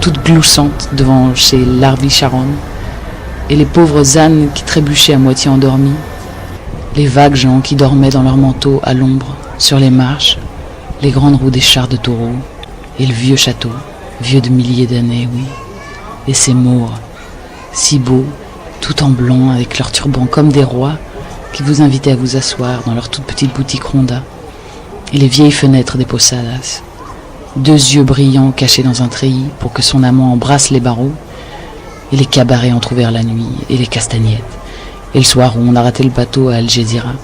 Toute gloussante devant chez l'Arvi Sharon, et les pauvres ânes qui trébuchaient à moitié endormis, les vagues gens qui dormaient dans leurs manteaux à l'ombre, sur les marches, les grandes roues des chars de taureaux, et le vieux château, vieux de milliers d'années, oui, et ces maures, si beaux, tout en blanc, avec leurs turbans comme des rois, qui vous invitaient à vous asseoir dans leur toute petite boutique ronda, et les vieilles fenêtres des posadas, 2 yeux brillants cachés dans un treillis pour que son amant embrasse les barreaux, et les cabarets entr'ouverts la nuit, et les castagnettes, et le soir où on a raté le bateau à Algésiras.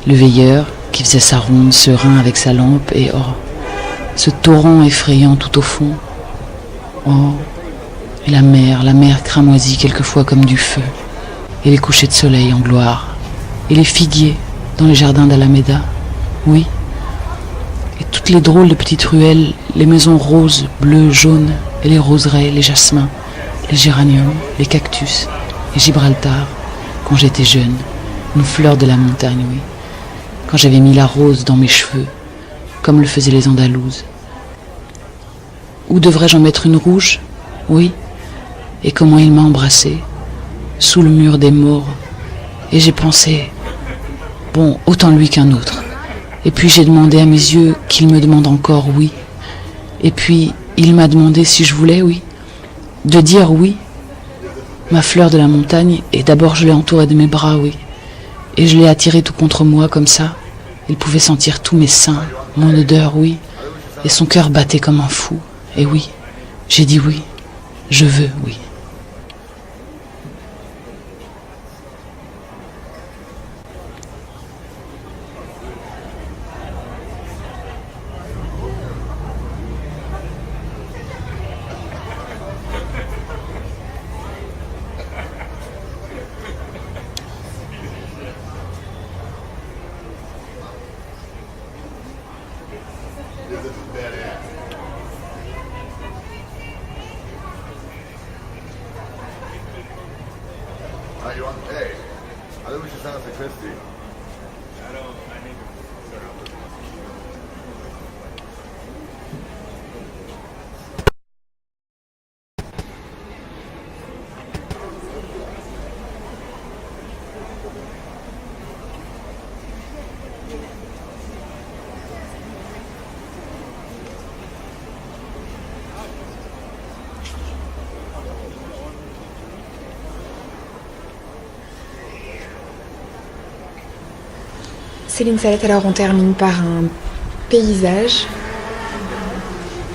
Le veilleur qui faisait sa ronde serein avec sa lampe, et oh, ce torrent effrayant tout au fond. Oh, et la mer cramoisie quelquefois comme du feu, et les couchers de soleil en gloire, et les figuiers dans les jardins d'Alameda, oui, et toutes les drôles de petites ruelles, les maisons roses, bleues, jaunes, et les roseraies, les jasmins, les géraniums, les cactus, et Gibraltar, quand j'étais jeune, une fleur de la montagne, oui, quand j'avais mis la rose dans mes cheveux, comme le faisaient les Andalouses. Où devrais-je en mettre une rouge? Oui, et comment il m'a embrassée, sous le mur des morts, et j'ai pensé, bon, autant lui qu'un autre. Et puis j'ai demandé à mes yeux qu'il me demande encore oui. Et puis il m'a demandé si je voulais, oui. De dire oui. Ma fleur de la montagne, et d'abord je l'ai entourée de mes bras, oui. Et je l'ai attirée tout contre moi comme ça. Il pouvait sentir tous mes seins, mon odeur, oui. Et son cœur battait comme un fou. Et oui, j'ai dit oui. Je veux, oui. You want? Hey, I think we should send us a Christie. Céline Salette, alors on termine par un paysage,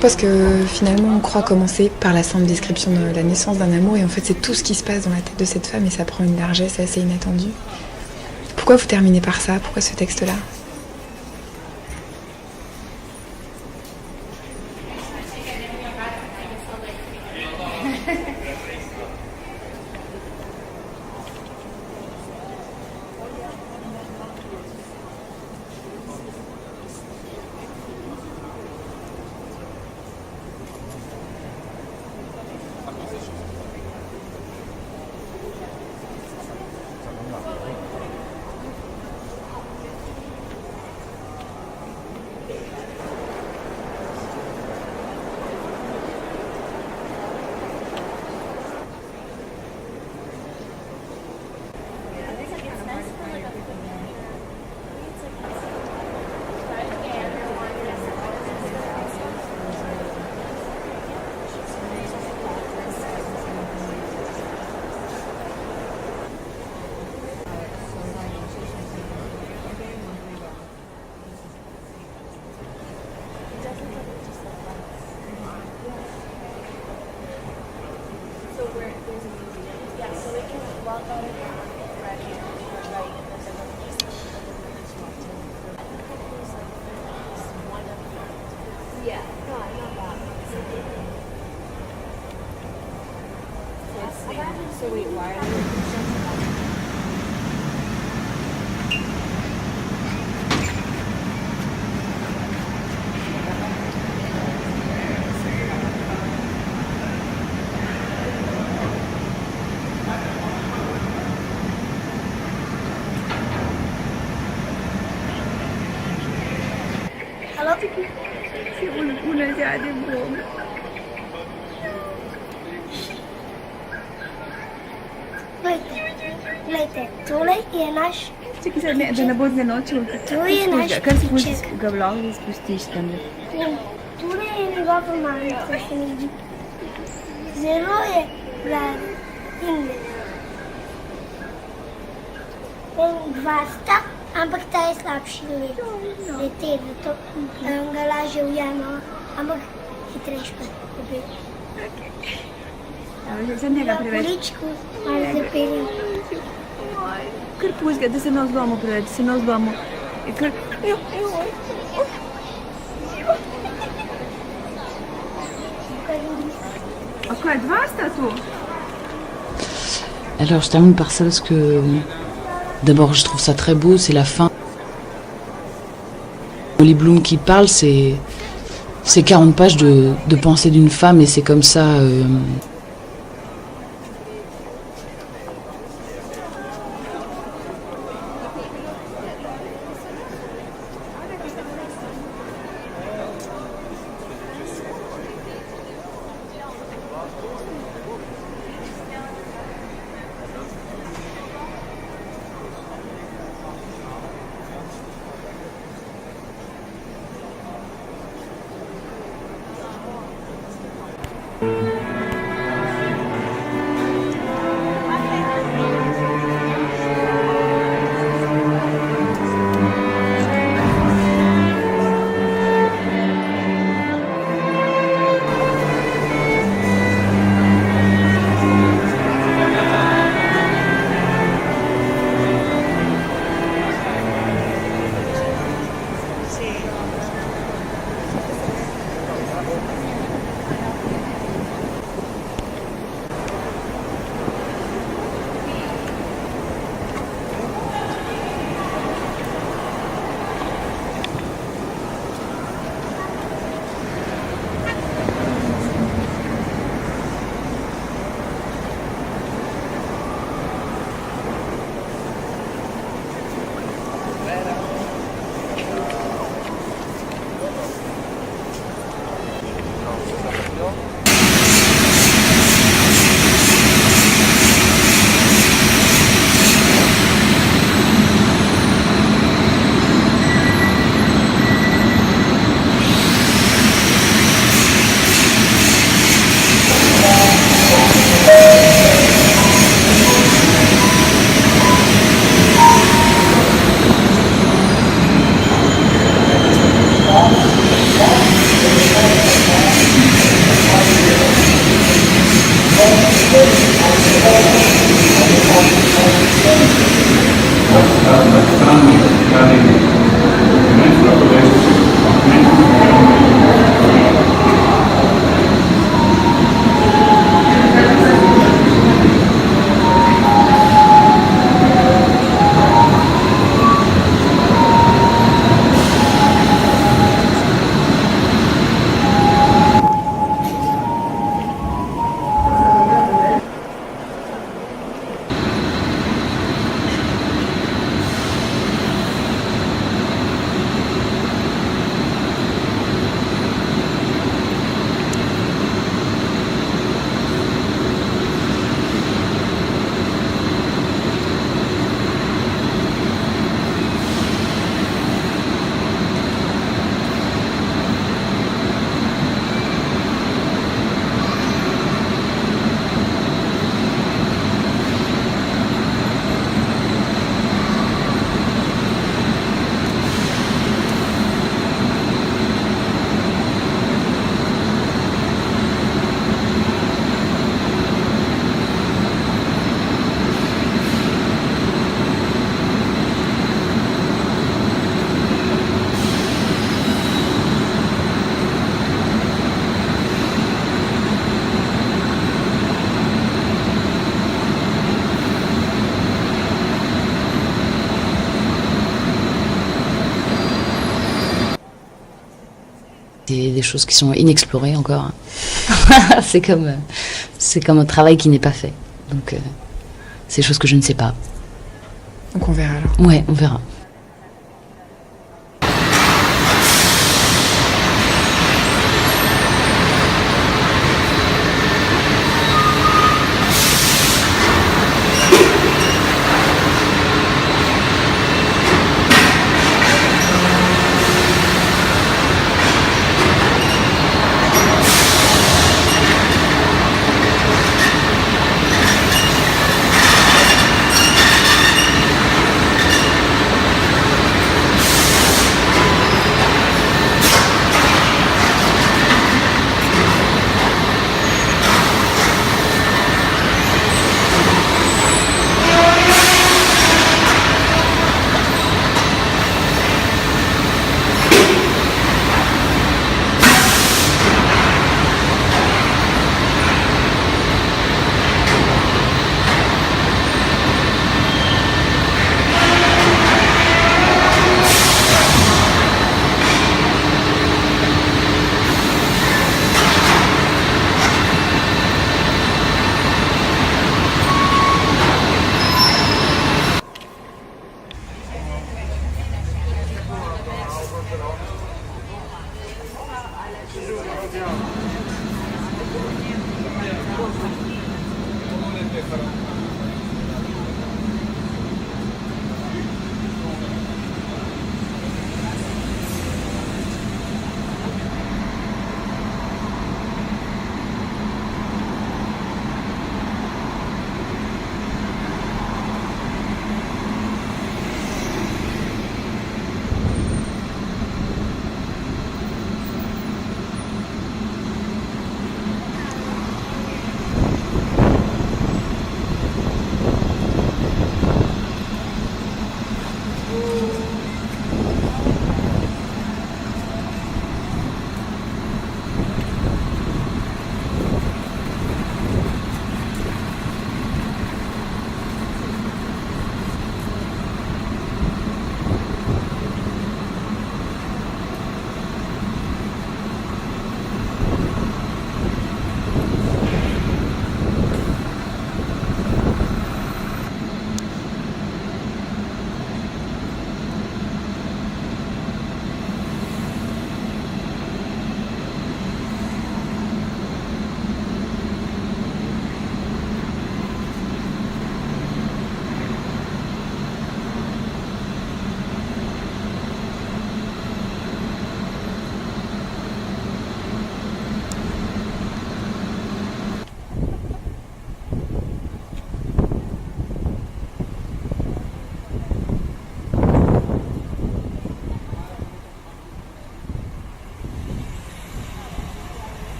parce que finalement on croit commencer par la simple description de la naissance d'un amour, et en fait c'est tout ce qui se passe dans la tête de cette femme, et ça prend une largesse assez inattendue. Pourquoi vous terminez par ça? Pourquoi ce texte-là? Glejte, tole je naš. Čekaj se, da ne bo zanočil. To je naš Kar se ptiček. ga v lahko spustiš tam. Tole je njegova mamica, se mi zdi. Zelo je mlad in dva sta, ampak ta je slabši lete, zato ga lažje ujemo, ampak hitrejš pa obe. Za njega preveč. Poličku malo zapeljem. Kar pusti ga, da se ne ozvamo preveč, da se ne ozvamo. A kaj, dva sta tu? Alors je termine par ça parce que d'abord je trouve ça très beau, c'est la fin. Les Bloom qui parlent, c'est 40 pages de pensée d'une femme et c'est comme ça. C'est des choses qui sont inexplorées encore. c'est comme un travail qui n'est pas fait. Donc c'est des choses que je ne sais pas. Donc on verra alors. Ouais, on verra.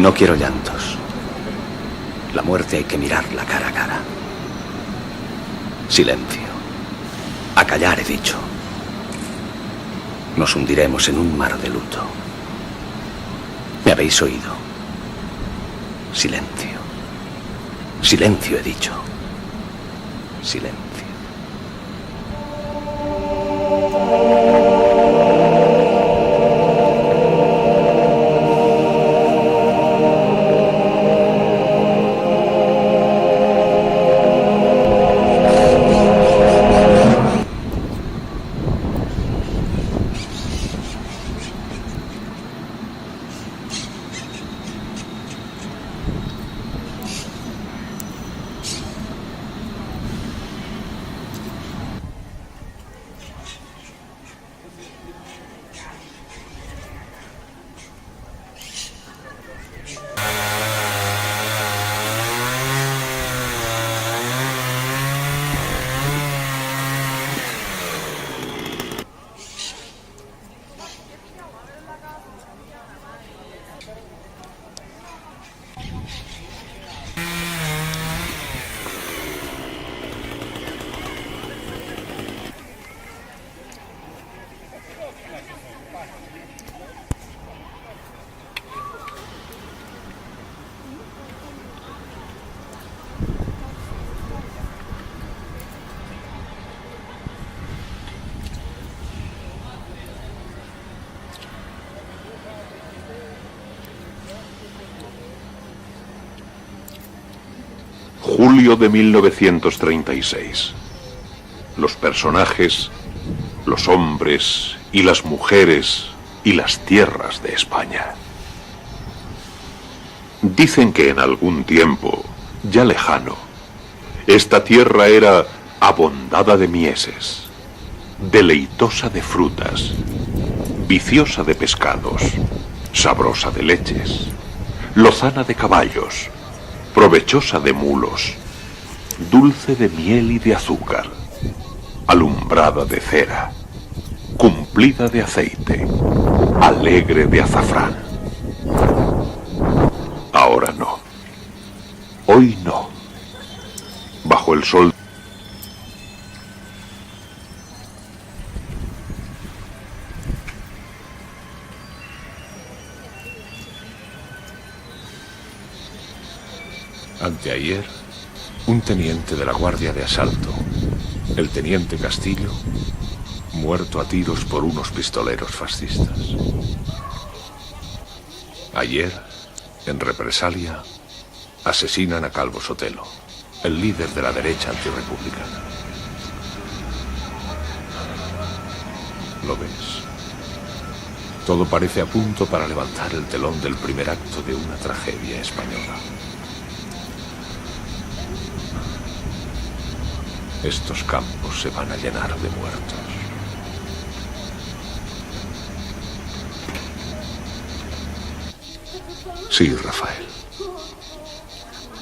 no quiero llantos. La muerte hay que mirarla cara a cara. Silencio. A callar, he dicho. Nos hundiremos en un mar de luto. ¿Me habéis oído? Silencio. Silencio, he dicho. Silencio. Julio de 1936. Los personajes, los hombres y las mujeres y las tierras de España. Dicen que en algún tiempo, ya lejano, esta tierra era abondada de mieses, deleitosa de frutas, viciosa de pescados, sabrosa de leches, lozana de caballos, provechosa de mulos, dulce de miel y de azúcar, alumbrada de cera, cumplida de aceite, alegre de azafrán. Ahora no. Hoy no. Bajo el sol. Anteayer, un teniente de la Guardia de Asalto, el teniente Castillo, muerto a tiros por unos pistoleros fascistas. Ayer, en represalia, asesinan a Calvo Sotelo, el líder de la derecha antirrepublicana. ¿Lo ves? Todo parece a punto para levantar el telón del primer acto de una tragedia española. Estos campos se van a llenar de muertos. Sí, Rafael.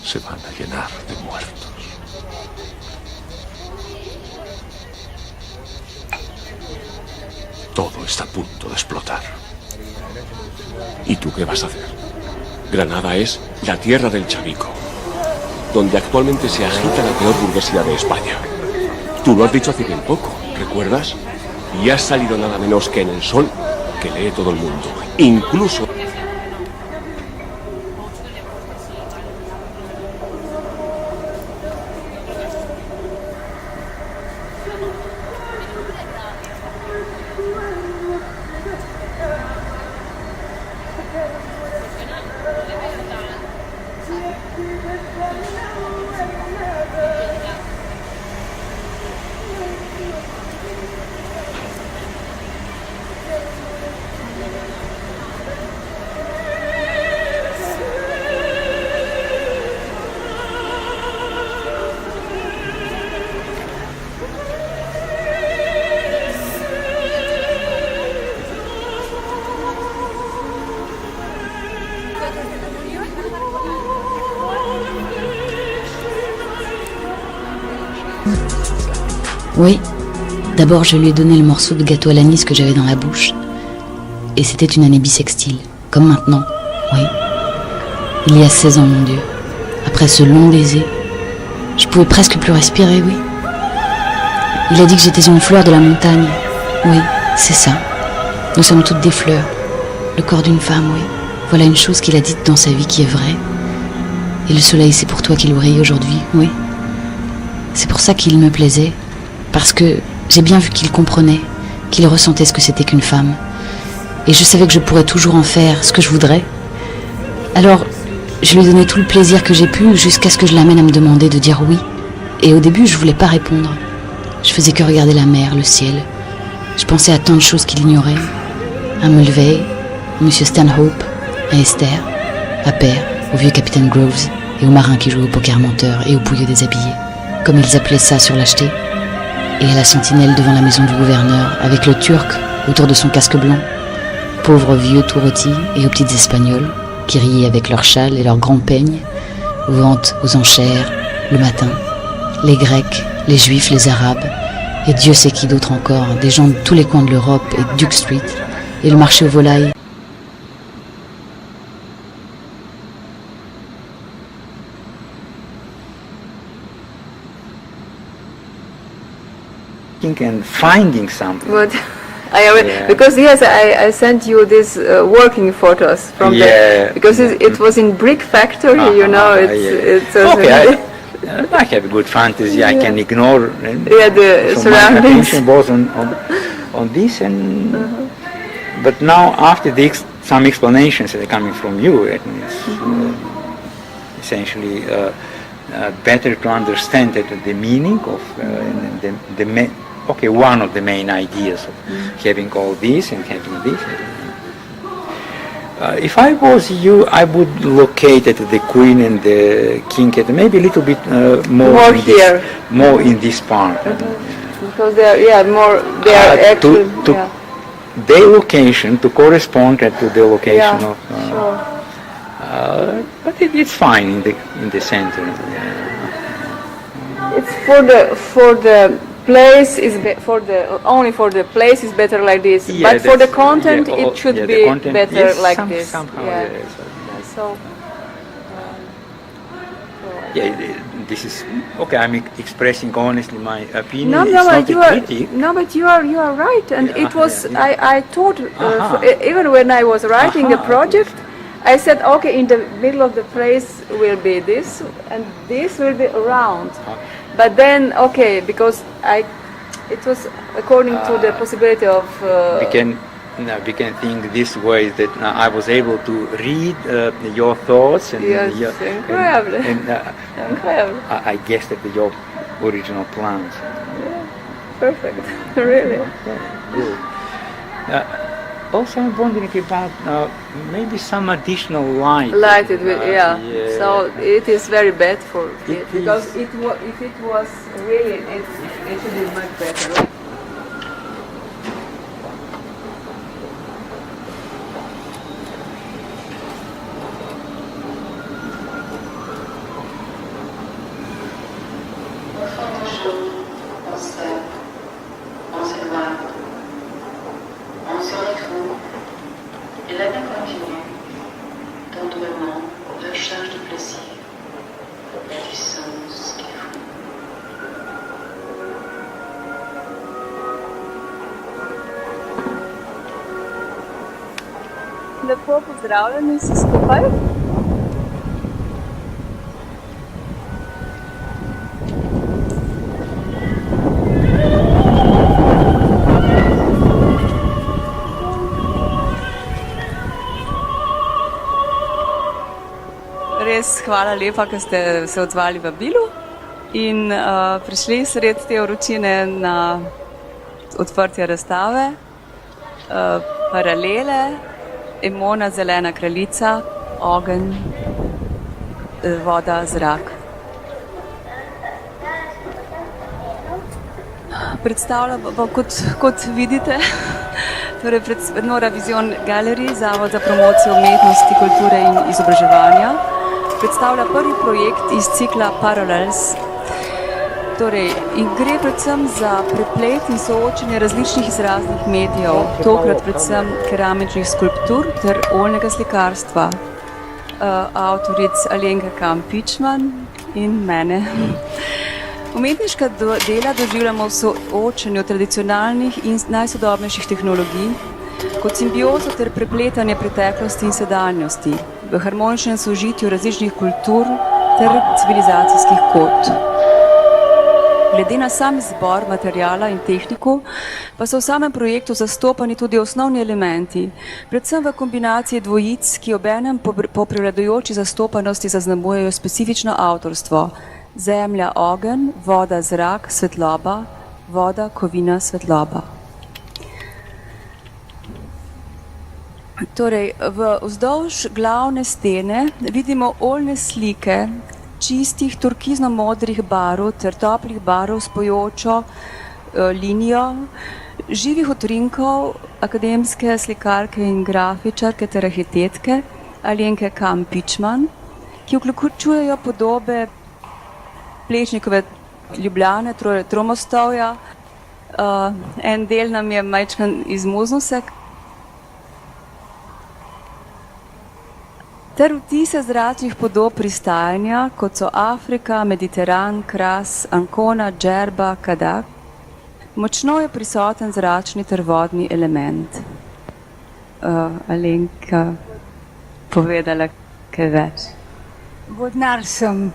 Se van a llenar de muertos. Todo está a punto de explotar. ¿Y tú qué vas a hacer? Granada es la tierra del Chavico, donde actualmente se agita la peor burguesía de España. Tú lo has dicho hace bien poco, ¿recuerdas? Y has salido nada menos que en el sol que lee todo el mundo, incluso... Oui, d'abord je lui ai donné le morceau de gâteau à l'anis que j'avais dans la bouche. Et c'était une année bissextile, comme maintenant, oui. il y a 16 ans, mon Dieu. Après ce long baiser, je pouvais presque plus respirer, oui. Il a dit que j'étais une fleur de la montagne. Oui, c'est ça. Nous sommes toutes des fleurs. Le corps d'une femme, oui. Voilà une chose qu'il a dite dans sa vie qui est vraie. Et le soleil, c'est pour toi qu'il brille aujourd'hui, oui. C'est pour ça qu'il me plaisait. Parce que j'ai bien vu qu'il comprenait, qu'il ressentait ce que c'était qu'une femme. Et je savais que je pourrais toujours en faire ce que je voudrais. Alors, je lui donnais tout le plaisir que j'ai pu jusqu'à ce que je l'amène à me demander de dire oui. Et au début, je voulais pas répondre. Je faisais que regarder la mer, le ciel. Je pensais à tant de choses qu'il ignorait. À Mulvey, Monsieur Stanhope, à Esther, à Père, au vieux capitaine Groves et aux marins qui jouaient au poker menteur et aux pouilleux déshabillés, comme ils appelaient ça sur l'acheté, et à la sentinelle devant la maison du gouverneur avec le Turc autour de son casque blanc, pauvres vieux tout rôtis et aux petites Espagnoles qui riaient avec leurs châles et leurs grands peignes, aux ventes aux enchères le matin, les Grecs, les Juifs, les Arabes, et Dieu sait qui d'autre encore, des gens de tous les coins de l'Europe et Duke Street, et le marché aux volailles. And finding something. But because yes, I sent you these working photos from because it was in brick factory, you know. It's okay. I have a good fantasy. I can ignore the surroundings. My attention was on this, and but now after some explanations that are coming from you, it's essentially better to understand that the meaning of one of the main ideas of having all this and having this. If I was you, I would locate the Queen and the King at maybe a little bit more here, more in this part. Because they are actually their location to correspond to the location of. But it's fine in the center. It's for the place is only for the place is better like this, but for the content it should be better like this. Somehow, So this is okay. I'm expressing honestly my opinion. No, but you are right, and it was I thought even when I was writing a project, I said okay, in the middle of the place will be this, and this will be around. But then, because it was according to the possibility of. We can think this way that I was able to read your thoughts and incredible. Incredible. I guessed at your original plans. Perfect, really. Good. Also, I'm wondering about maybe some additional light. Lighted with, So it is very bad for it because if it was really, it should be much better. Lepo pozdravljeni vsi skupaj. Res hvala lepa, ker ste se odzvali vabilu in prišli sredi te vročine na odprtje razstave, paralele, Emona, zelena kraljica, ogenj, voda, zrak. Predstavljamo, kot vidite, torej Nora Vision Gallery, Zavod za promocijo umetnosti, kulture in izobraževanja, predstavlja prvi projekt iz cikla Parallels. Torej, in gre predvsem za preplet in soočenje različnih izraznih medijev, tokrat predvsem keramičnih skulptur ter oljnega slikarstva. avtoric Alenka Kham Pičman in mene. Umetniška dela doživljamo v soočanju tradicionalnih in najsodobnejših tehnologij kot simbiozo ter prepletanje preteklosti in sedanjosti v harmoničnem sožitju različnih kultur ter civilizacijskih kod. Glede na sam izbor materijala in tehniko, pa so v samem projektu zastopani tudi osnovni elementi, predvsem v kombinaciji dvojic, ki obenem po prevladujoči zastopanosti zaznamujejo specifično avtorstvo: zemlja, ogenj, voda, zrak, svetloba, voda, kovina, svetloba. Torej, vzdolž glavne stene vidimo oljne slike čistih turkizno-modrih barv ter toplih barv s pojočo linijo, živih utrinkov akademske slikarke in grafičarke ter arhitetke Alenke Kham Pičman, ki vključujejo podobe Plečnikove Ljubljane, Tromostovja. En del nam je majčkan izmuznil se. Ter vtise zračnih podob pristajanja, kot so Afrika, Mediteran, Karst, Ancona, Džerba, Kadak. Močno je prisoten zračni ter vodni element. Alenka povedala kaj več. Vodnar sem.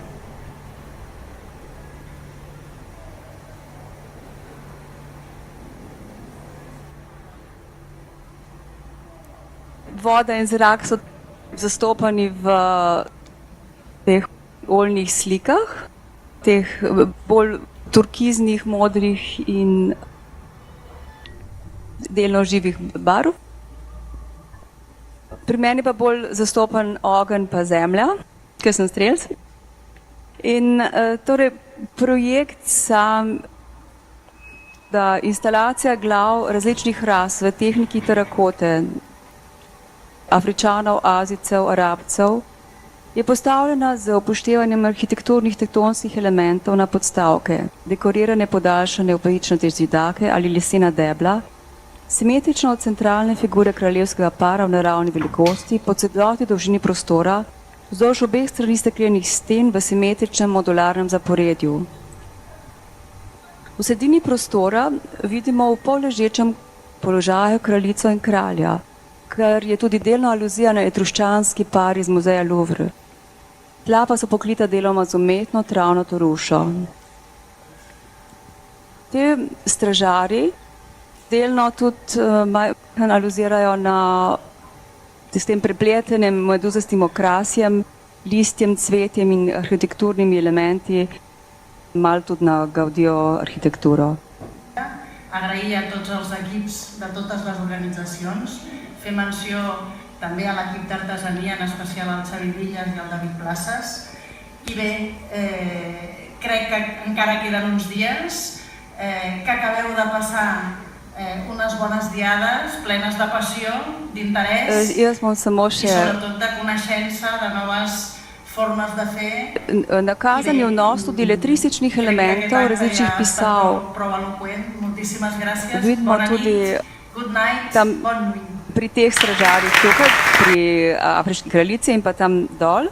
Voda in zrak so zastopani v teh oljnih slikah, teh bolj turkiznih, modrih in delno živih barv. Pri meni pa bolj zastopan ogenj pa zemlja, ker sem strelec. In torej projekt sam, da instalacija glav različnih ras v tehniki terakote, Afričanov, Azijcev, Arabcev, je postavljena z upoštevanjem arhitekturnih tektonskih elementov na podstavke, dekorirane podaljšane opajičnate zidake ali lesena debla, simetrično od centralne figure kraljevskega para v naravni velikosti po celoti dolžini prostora, vzdolž obeh strani steklenih sten v simetričnem modularnem zaporedju. V sredini prostora vidimo v polležečem položaju kraljico in kralja, kar je tudi delno aluzija na etruščanski par iz muzeja Louvre. Tla pa so pokrita deloma z umetno travno torušo. Te stražarji delno tudi aluzirajo na s tem prepletenem meduzastim okrasjem, listjem, cvetjem in arhitekturnimi elementi, malo tudi na Gaudijo arhitekturo. Agrair a tots els equips de totes les organitzacions, fer menció també a l'equip d'artesania, en especial al Xavi Villas i al David Places. I bé, crec que encara queden uns dies, que acabeu de passar unes bones diades plenes de passió, d'interès i sobretot de coneixença de noves formes de fer. Nakazan je vnos tudi letrističnih elementov, različnih pisav. Vidimo tudi tam pri teh stražarjih tukaj, pri afriški kraljici in pa tam dol.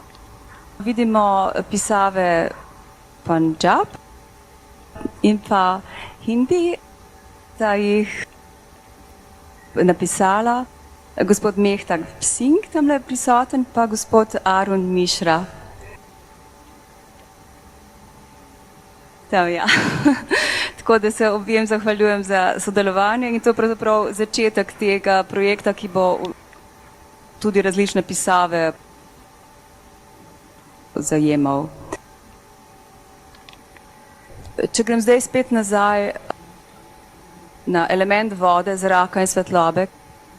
Vidimo pisave Punjab in pa Hindi, da jih napisala gospod Mehtab Singh, tamle prisoten, pa gospod Arun Mišra. Tam, ja. Tako da se objem zahvaljujem za sodelovanje in to je pravzaprav začetek tega projekta, ki bo tudi različne pisave zajemal. Če grem zdaj spet nazaj na element vode, zraka in svetlobe,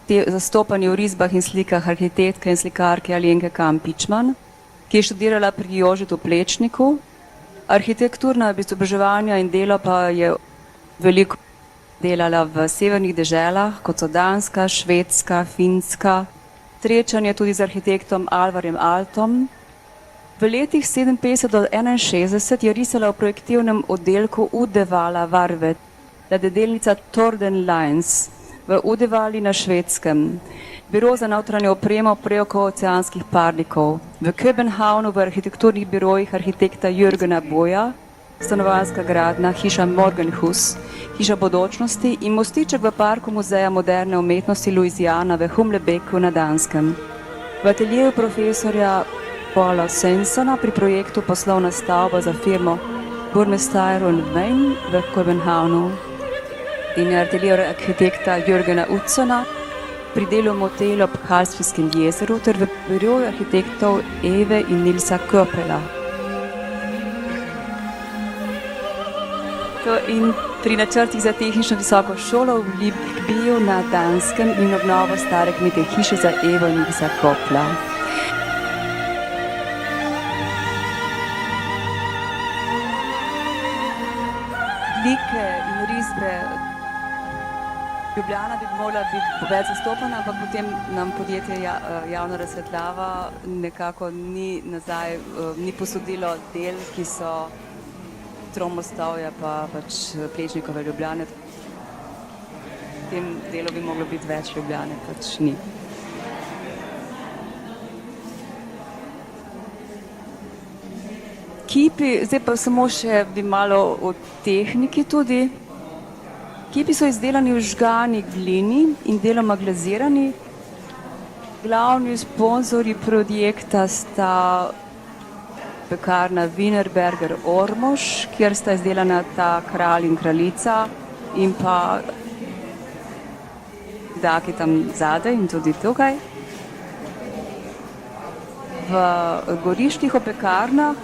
te zastopani v risbah in slikah arhitektka in slikarke Alenke Kham Pičman, ki je študirala pri Jožetu Plečniku. Arhitekturna izobraževanja in delo pa je veliko delala v severnih deželah, kot so Danska, Švedska, Finska. Srečanje tudi z arhitektom Alvarjem Altom. V letih 57 do 61 je risala v projektivnem oddelku Udevala Varvet, da je delnica Torden Lines, v Udevali na Švedskem, biro za notranjo opremo preko oceanskih parnikov, v Köbenhavnu v arhitekturnih birojih arhitekta Jürgena Boja, stanovanjska gradnja, hiša Morgenhus, hiša bodočnosti in mostiček v parku Muzeja moderne umetnosti Louisiana v Humlebecku na Danskem. V ateljeju profesorja Paula Sensona pri projektu Poslovna stavba za firmo Burmeister und Wein v Köbenhavnu in ateljeju arhitekta Jürgena Utzona pri delu motel ob Karstfiskem jezeru ter v biroju arhitektov Eve in Nilsa Köpela. In pri načrtih za tehnično visoko šolo v Ljubljani na Danskem in obnovo stare kmete hiše za Evo in Nilsa Köpela. Slike in risbe Ljubljana bi morala biti več zastopana, ampak potem nam podjetje Javna razsvetljava nekako ni nazaj, ni posodilo del, ki so Tromostovja pa pač Plečnikove Ljubljane. V tem delu bi moglo biti več Ljubljane, pač ni. Kipi, zdaj pa samo še bi malo o tehniki tudi. Kipi so izdelani v žgani glini in deloma glazirani. Glavni sponzorji projekta sta pekarna Wienerberger Ormož, kjer sta izdelana ta kralj in kraljica in pa daki tam zadaj in tudi tukaj. V goriških opekarnah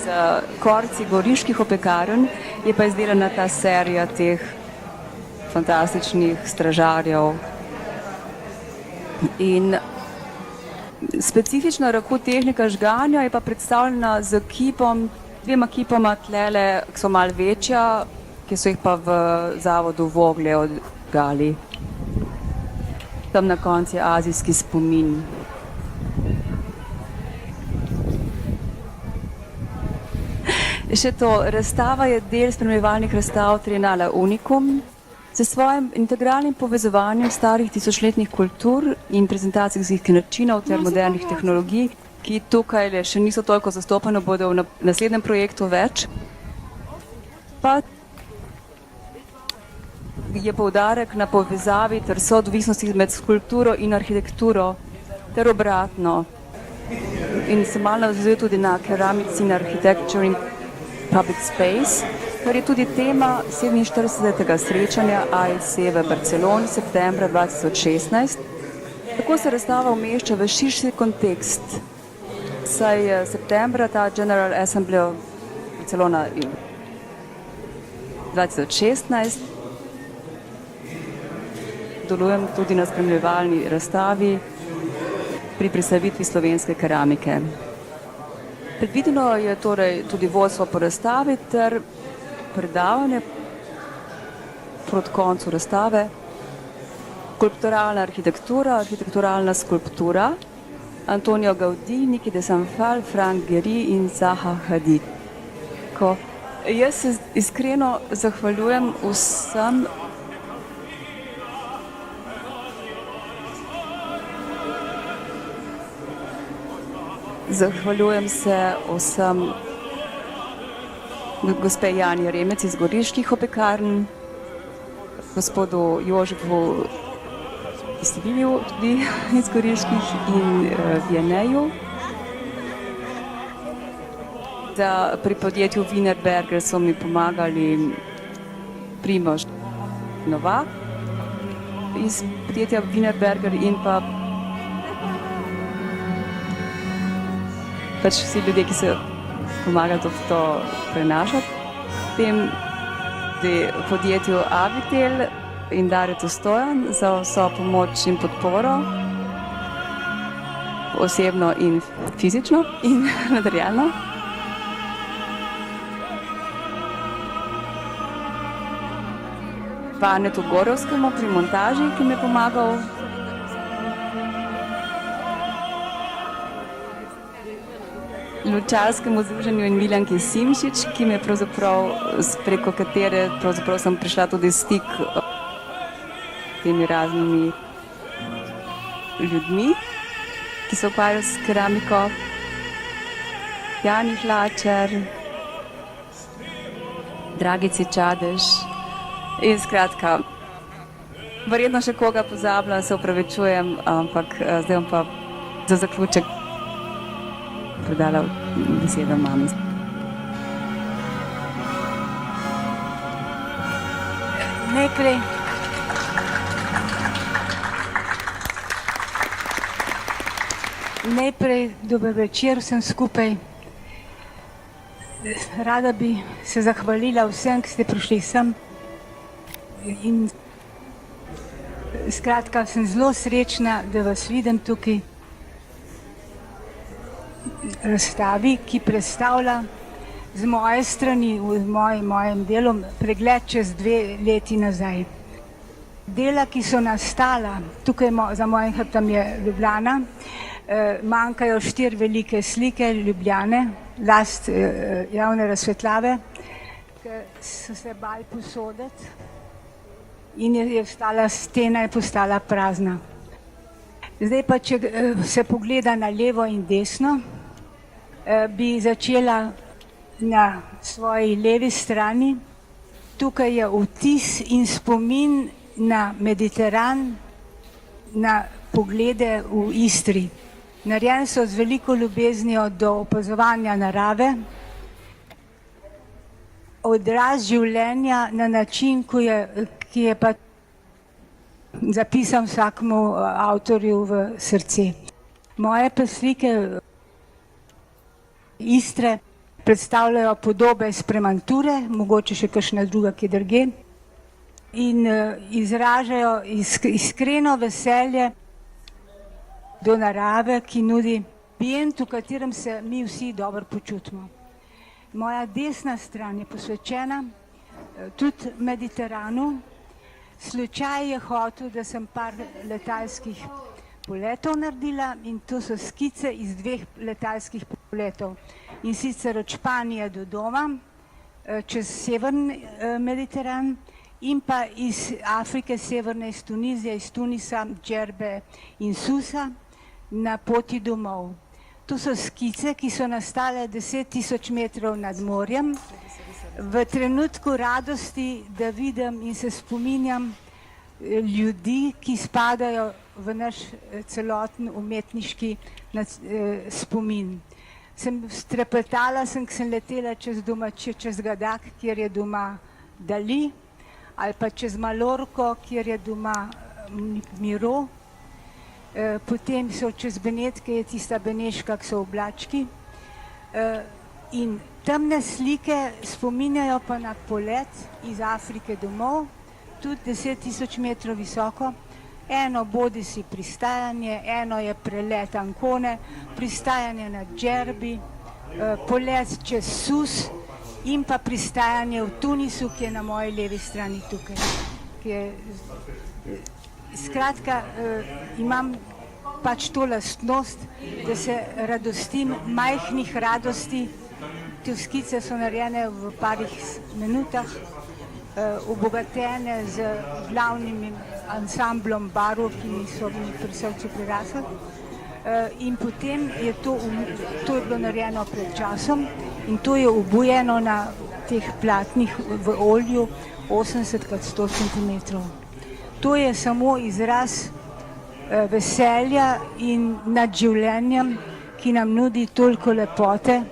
za korci goriških opekarn je pa izdelana ta serija teh fantastičnih stražarjev. In specifična tehnika žganja je pa predstavljena z kipom, dvema kipoma tlele, ki so malo večja, ki so jih pa v zavodu Vogle odgali. Tam na koncu je azijski spomin. Še to, razstava je del spremljevalnih razstav Triennala Unicum. S svojim integralnim povezovanjem starih tisočletnih kultur in prezentacijskih načinov ter modernih tehnologij, ki tukaj še niso toliko zastopane, bodo v naslednjem projektu več, pa je poudarek na povezavi ter soodvisnosti med skulpturo in arhitekturo ter obratno. In se malo navzuje tudi na keramici in architecture in public space, kar je tudi tema 47. srečanja I.C.A v Barceloni septembra 2016. Tako se razstava umešča v širši kontekst, saj je septembra ta General Assembly of Barcelona 2016 delujem tudi na spremljevalni razstavi pri predstavitvi slovenske keramike. Predvideno je torej tudi vodstvo po razstavi ter predavanje proti koncu razstave, skulpturalna arhitektura, arhitekturalna skulptura, Antonio Gaudi, Niki de Sanfal, Frank Gehry in Zaha Hadid. Jaz se iskreno zahvaljujem vsem Zahvaljujem se vsem gospe Jani Remec iz Goriških opekarn, gospodu Jožefu Istivilju tudi iz Goriških in Vieneju, da pri podjetju Wienerberger so mi pomagali Primož Novak iz podjetja Wienerberger in pa pač vsi ljudje, ki so pomagali to prenašati. Tem podjetju Avitel in Darjetu Stojan za vso pomoč in podporo, osebno in fizično in materialno. Vanetu Gorovskemu pri montaži, ki mi je pomagal. lučarskemu združenju in Miljanki Simšič, ki me pravzaprav, preko katere pravzaprav sem prišla tudi stik s temi raznimi ljudmi, ki se ukvarjajo s keramiko. Jani Hlačar, Dragici Čadež in skratka, verjetno še koga pozabljam, se opravičujem, ampak zdaj bom pa za zaključek predala besedo mami. Najprej dober večer vsem skupaj. Rada bi se zahvalila vsem, ki ste prišli sem. In skratka, sem zelo srečna, da vas vidim tukaj razstavi, ki predstavlja z moje strani, v mojem delu, pregled čez 2 leti nazaj. Dela, ki so nastala, tukaj za mojim hrbtom je Ljubljana, manjkajo 4 velike slike Ljubljane, last javne razsvetljave, ki so se bali posoditi in je ostala stena, je postala prazna. Zdaj pa, če se pogleda na levo in desno, bi začela na svoji levi strani. Tukaj je vtis in spomin na Mediteran, na poglede v Istri. Narejen so z veliko ljubeznijo do opazovanja narave, odraz življenja na način, ki je pa zapisan vsakemu avtorju v srce. Moje pa slike Istre predstavljajo podobe iz Premanture, mogoče še kakšna druga, ki drugje, in izražajo iskreno veselje do narave, ki nudi ambient, v katerem se mi vsi dobro počutimo. Moja desna stran je posvečena tudi Mediteranu. Slučaj je hotel, da sem par letalskih poletov naredila in to so skice iz 2 letalskih poletov. In sicer od Španije do doma, čez severni Mediteran, in pa iz Afrike severne, iz Tunizije, iz Tunisa, Džerbe in Susa na poti domov. To so skice, ki so nastale 10.000 metrov nad morjem. V trenutku radosti, da vidim in se spominjam ljudi, ki spadajo v naš celoten umetniški spomin. Strepetala sem, ko sem letela čez Gadak, kjer je doma Dali, ali pa čez Malorko, kjer je doma Miro. Potem so čez Benetke, je tista Beneška, ki so oblački. In temne slike spominjajo pa na polet iz Afrike domov, tudi 10.000 metrov visoko. Eno bodi si pristajanje, eno je prelet Ancone, pristajanje na Džerbi, polet čez Sus in pa pristajanje v Tunisu, ki je na moji levi strani tukaj. Skratka, imam pač to lastnost, da se radostim majhnih radosti. Te skice so narejene v parih minutah, obogatene z glavnim ansamblom barv, ki so mi pri srcu prirasli. In potem je to bilo narejeno pred časom in to je obujeno na teh platnih v olju 80x100 cm. To je samo izraz veselja in nad življenjem, ki nam nudi toliko lepote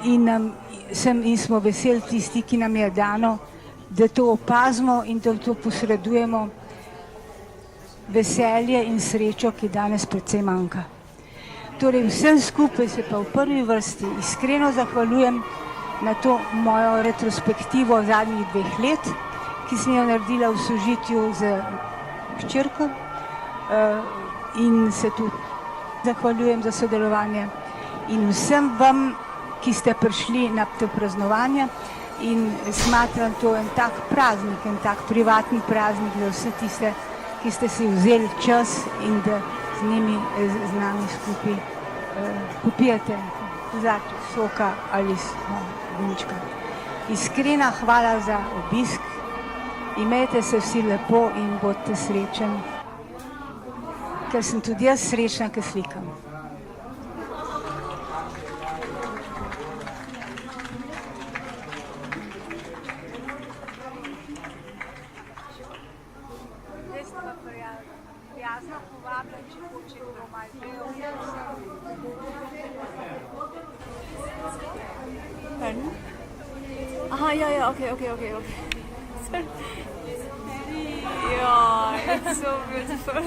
in smo veseli tisti, ki nam je dano, da to opazimo in da to posredujemo veselje in srečo, ki danes predvsej manjka. Torej vsem skupaj se pa v prvi vrsti iskreno zahvaljujem na to mojo retrospektivo zadnjih 2 let, ki sem jo naredila v sožitju z hčerko in se tudi zahvaljujem za sodelovanje in vsem vam, ki ste prišli na to praznovanje in smatram to en tak praznik, en tak privatni praznik za vse tiste, ki ste si vzeli čas in da z nami skupaj popijete. vzeti soka ali vinčka. Iskrena hvala za obisk, imejte se vsi lepo in bodite srečni, ker sem tudi jaz srečna, ker slikam. Okay. Yeah, it's so beautiful.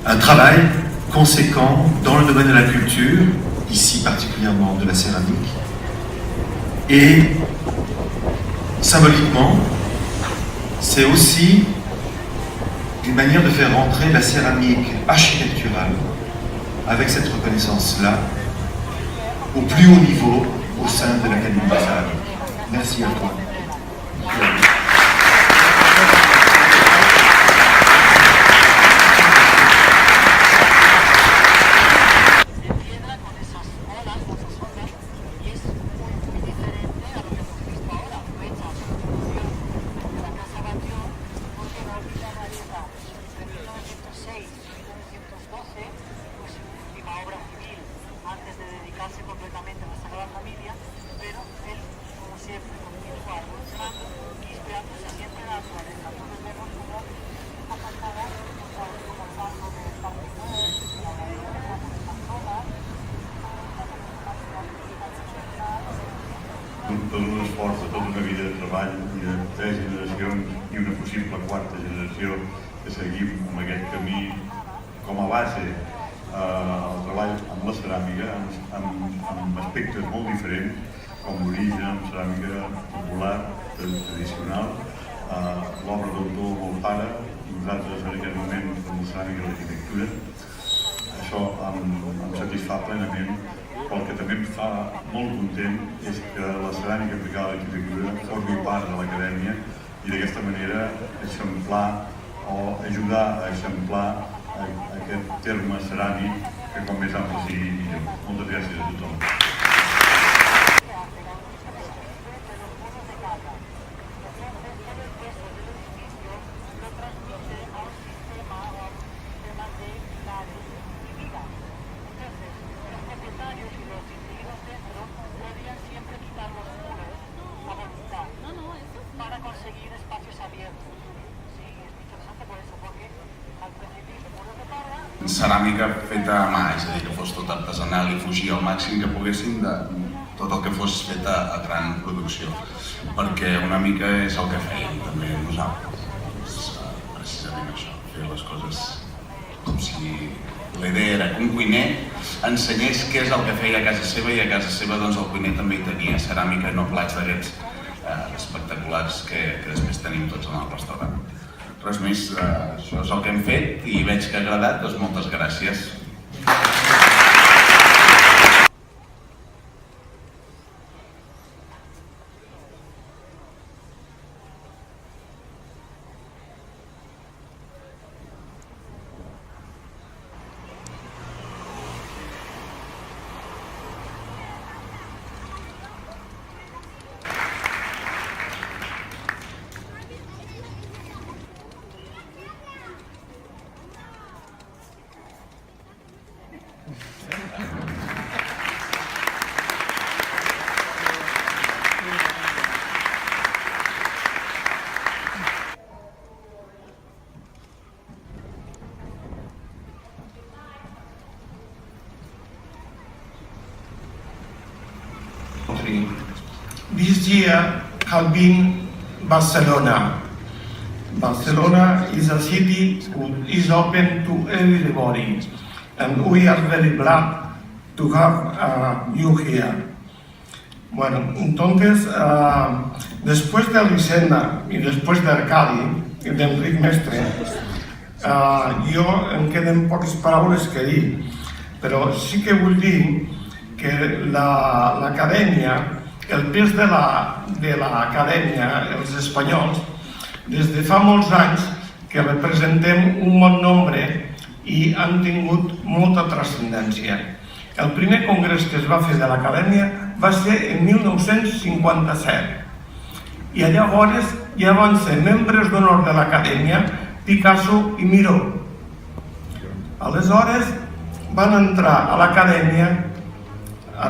Un travail conséquent dans le domaine de la culture, ici particulièrement de la céramique, et symboliquement, c'est aussi une manière de faire rentrer la céramique architecturale avec cette reconnaissance-là au plus haut niveau au sein de l'Académie de céramique. Merci à toi. Antes de dedicarse completamente a la Sagrada Familia, pero él, como siempre, continúa evolucionando y inspirándose siempre en la naturaleza. Entonces vemos como esta fachada, como el paso del Parque Noel, la obra de las personas, tot un esforç de tota una vida de treball i de 3 generacions i una possible 4ª generació que seguim amb aquest camí com a base el treball amb la ceràmica, amb aspectes molt diferents, com l'origen, amb ceràmica popular, tradicional, l'obra d'autor amb el pare, i nosaltres en aquest moment amb la ceràmica i l'arquitectura. Això em satisfà plenament, però el que també em fa molt content és que la ceràmica aplicada a l'arquitectura formi part de l'acadèmia i d'aquesta manera eixamplar o ajudar a eixamplar aquest terme ceràmic que com més ample sigui millor. Moltes gràcies a tothom. para conseguir espacios abiertos. Sí, es muy interesante por eso, porque al principio se muros de parra. Ceràmica feta a mà, és a dir, que fos tot artesanal i fugir al màxim que poguéssim de tot el que fos fet a gran producció, perquè una mica és el que fèiem també nosaltres, precisament això, fer les coses com si la idea era que un cuiner ensenyés què és el que feia a casa seva i a casa seva doncs el cuiner també hi tenia ceràmica, no plats d'aquests espectaculars que després tenim tots en el restaurant. Res més, això és el que hem fet i veig que ha agradat, doncs moltes gràcies. country. This year has been Barcelona. Barcelona is a city that is open to everybody, and we are very glad to have you here. Bueno, entonces, después de Alicena y después de Arcadi y d'Enric Mestre, jo em queden poques paraules que dir, però sí que vull dir que l'acadèmia, el pes de l'acadèmia, els espanyols, des de fa molts anys que representem un bon nombre i han tingut molta transcendència. El primer congrés que es va fer de l'acadèmia va ser en 1957 i llavors ja van ser membres d'honor de l'acadèmia Picasso i Miró. Aleshores van entrar a l'acadèmia a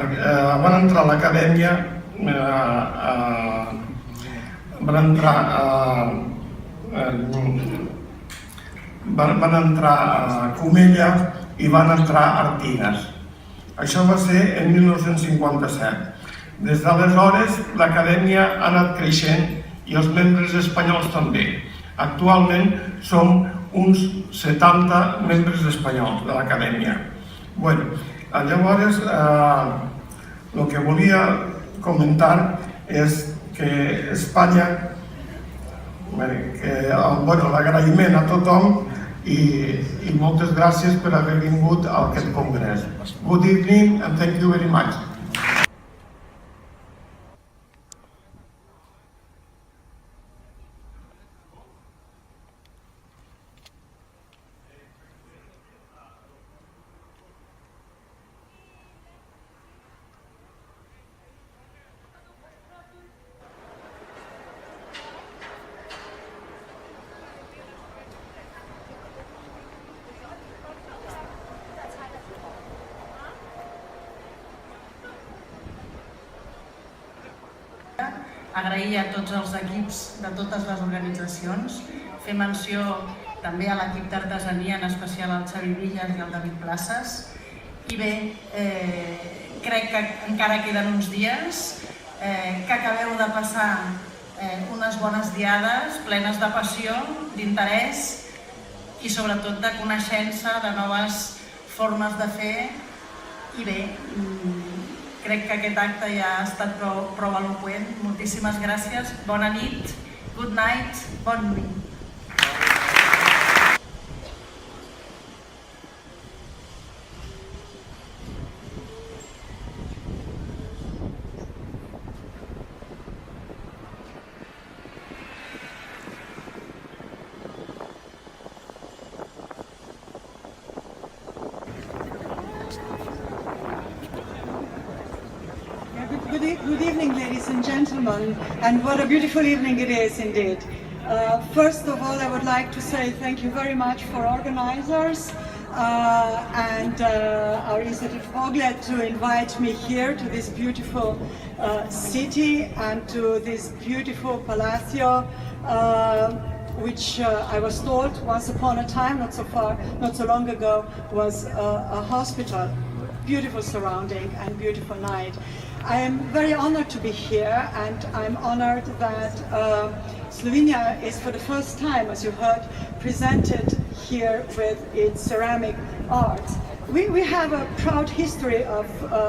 Comella i van entrar a Artigues. Això va ser en 1957. Des d'aleshores l'acadèmia ha anat creixent i els membres espanyols també. Actualment som uns 70 membres espanyols de l'acadèmia. Llavors, el que volia comentar és que Espanya, l'agraïment a tothom i moltes gràcies per haver vingut a aquest congrés. Good evening and thank you very much. Agrair a tots els equips de totes les organitzacions, fer menció també a l'equip d'artesania, en especial al Xavi Villas i al David Places. I bé, crec que encara queden uns dies, que acabeu de passar unes bones diades plenes de passió, d'interès i sobretot de coneixença, de noves formes de fer. I bé, crec que aquest acte ja ha estat prou eloqüent. Moltíssimes gràcies, bona nit, good night, bon nit. Good evening, ladies and gentlemen, and what a beautiful evening it is indeed. First of all, I would like to say thank you very much for organizers and our Institute Vogler to invite me here to this beautiful city and to this beautiful Palacio, which I was told once upon a time, not so long ago, was a hospital. Beautiful surrounding and beautiful night. I am very honored to be here, and I'm honored that Slovenia is for the first time, as you heard, presented here with its ceramic arts. We have a proud history of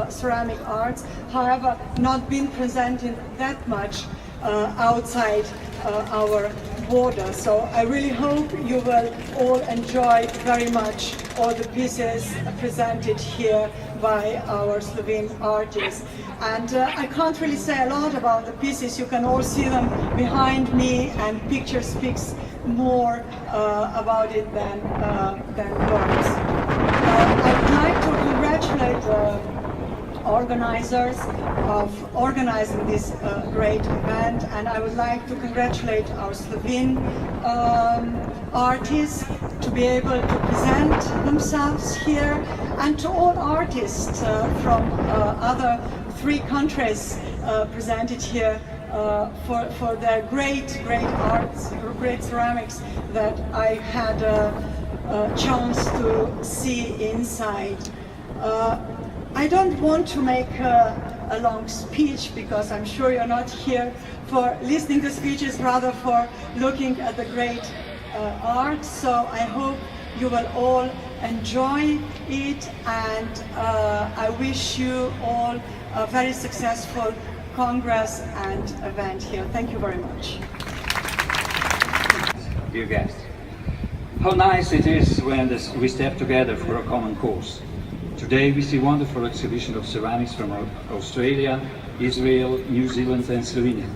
ceramic arts, however, not been presented that much outside our border. So I really hope you will all enjoy very much all the pieces presented here by our Slovene artists. And I can't really say a lot about the pieces. You can all see them behind me, and picture speaks more about it than words. I'd like to congratulate the organizers of organizing this great event, and I would like to congratulate our Slovene artists to be able to present themselves here, and to all artists from other 3 countries presented here for their great arts, great ceramics that I had a chance to see inside. I don't want to make a long speech, because I'm sure you're not here for listening to speeches, rather for looking at the great art. So I hope you will all enjoy it, and I wish you all a very successful Congress and event here. Thank you very much. Dear guests, how nice it is when we step together for a common cause. Today we see wonderful exhibition of ceramics from Australia, Israel, New Zealand and Slovenia.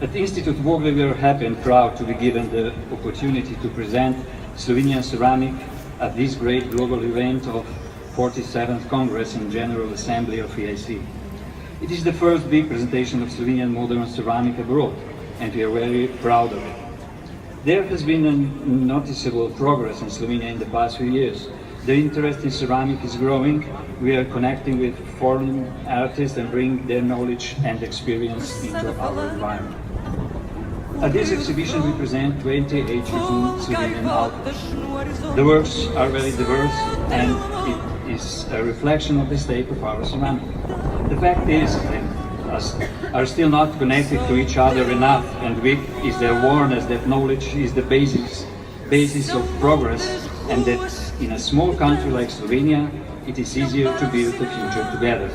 At Institute Vogler we are happy and proud to be given the opportunity to present Slovenian ceramic at this great global event of 47th Congress and General Assembly of I.C.A. It is the first big presentation of Slovenian modern ceramic abroad, and we are very proud of it. There has been a noticeable progress in Slovenia in the past few years. The interest in ceramic is growing. We are connecting with foreign artists and bring their knowledge and experience into our environment. At this exhibition we present 28 unique Slovenian artworks. The works are very diverse and it is a reflection of the state of our ceramic. The fact is that us are still not connected to each other enough, and weak is the awareness that knowledge is the basis of progress, and that in a small country like Slovenia it is easier to build a future together.